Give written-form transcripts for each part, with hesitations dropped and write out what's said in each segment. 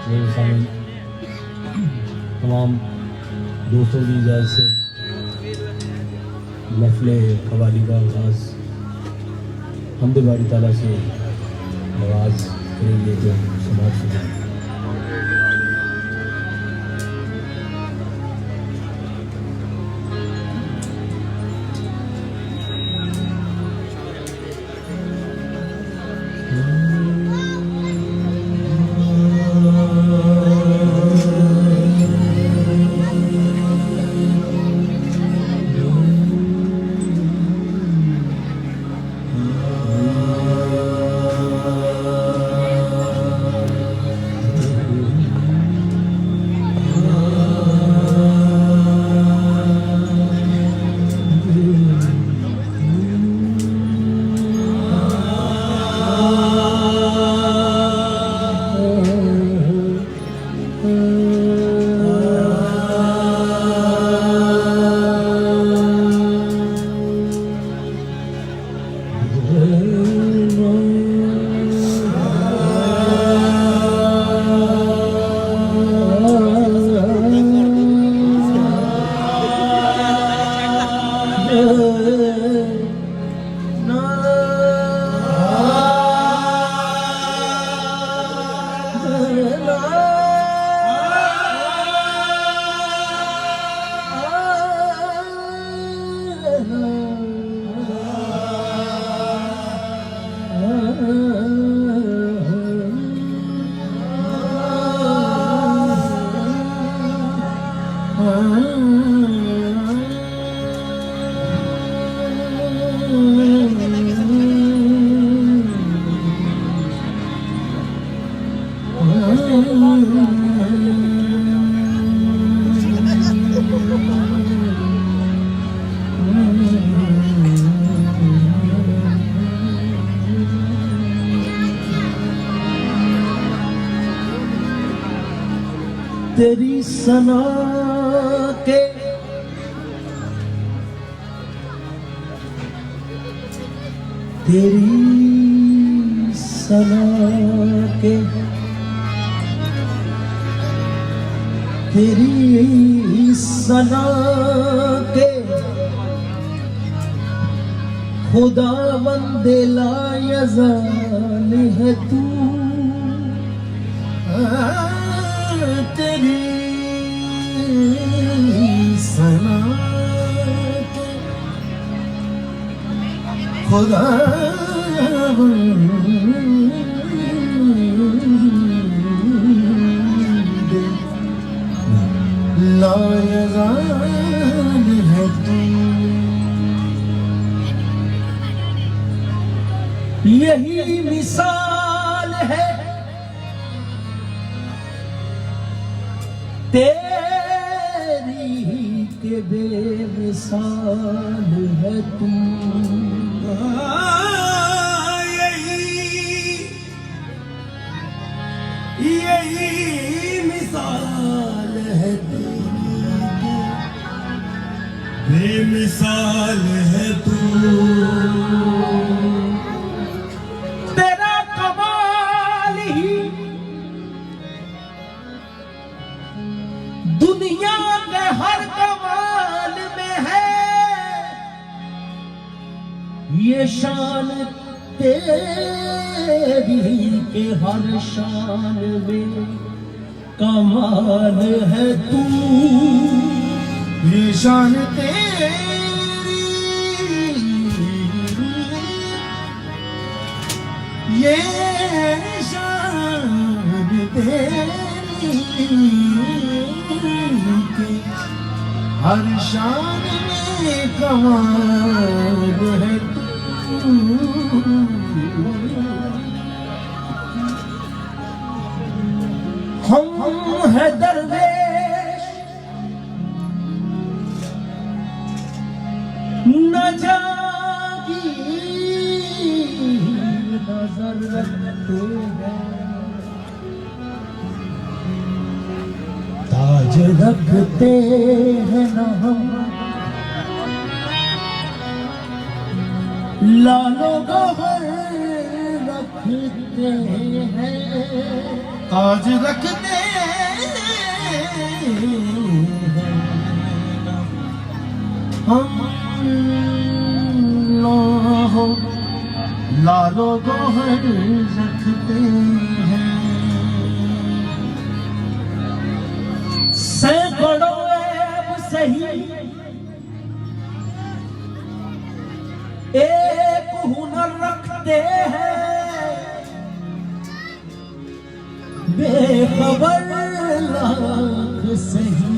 मेरे सामने तमाम दोस्तों की इजाज़त से महफ़िल क़वाली का आगाज़ हम्द बारी ताला से आगाज़ करेंगे तो समाज से तेरी सना के तेरी सना के तेरी सना के खुदा बंदे लायज़ाल है तू तेरी सना के खुदा लायज़ाल है तू यही मिसाल है तेरी के बेमिसाल है तू यही मिसाल है तेरी के बेमिसाल है तू तेरा कमाल ही दुनिया के हर कमाल में है ये शान तेरी के हर शान में कमाल है तू ये शान तेरी ये शान तेरी हर शान में कमाल है तू हम है दरवेश न जागी नजर रखते हैं ताज रखते हैं न हम लालो गहर रखते हैं ताज रखते हम लोहो लालो गोहर रखते हैं। सैकड़ों ऐब सही एक हुनर रखते हैं, बेखबर लाख सही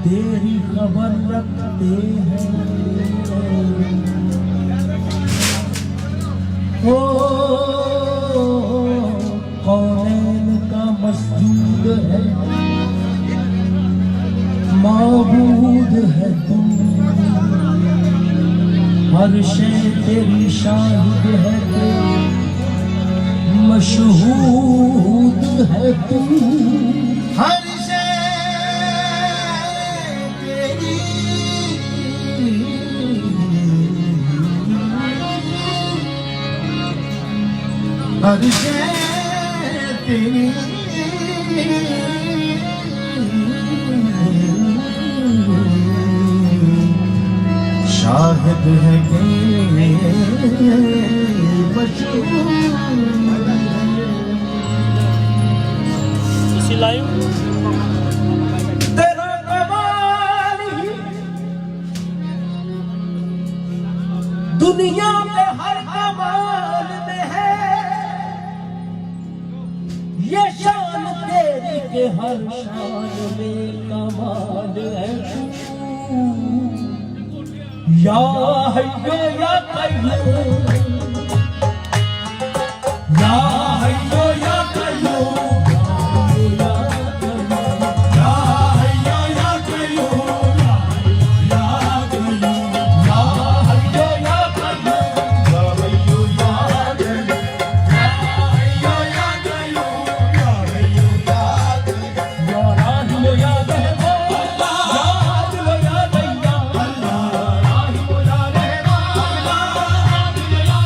तेरी खबर रखते हैं। ओ कौनैन का मस्जूद है, माबूद है तू, हर शय तेरी शाहिद है तू, मशहूद है तू, हर शय तेरी हर शय तेरी शाहिद है कि तेरा कमाल ही दुनिया में हर कमाल में है, ये शान तेरी के हर शान में कमाल है तू। या हय्यो या कय्यूम, या हय्यो या कय्यूम, या हय्यो या कय्यूम, या हय्यो या कय्यूम, या हय्यो या कय्यूम, या हय्यो या कय्यूम, या हय्यो या कय्यूम, या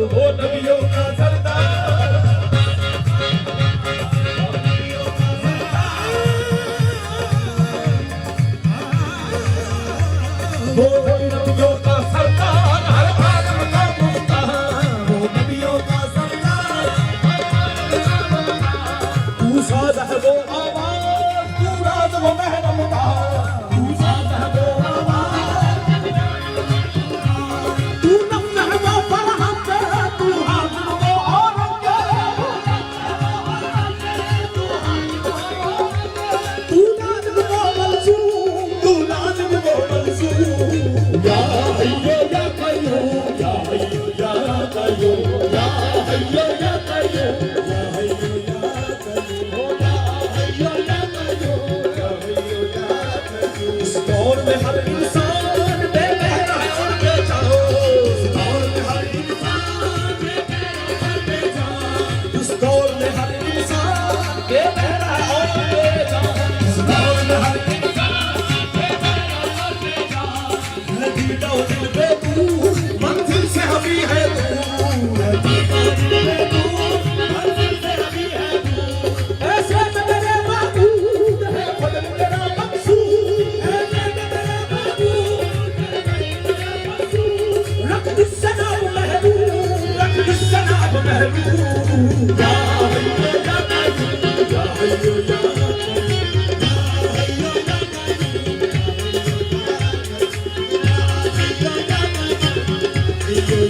वो नबियों का सरदार वो नबियों का सरदार हर आलम का मुख्तार वो नबियों का सरदार तू साज है वो आवाज तू राज वो महरम का तू साज है वो आवाज तू नफ्स है वो फरहत तू हाजिर वो औरत तू लाजिम वो मंसूर तू लाजिम वो मंसूर या हय्यो या कय्यूम या हय्यो या कय्यूम या हय्यो या कय्यूम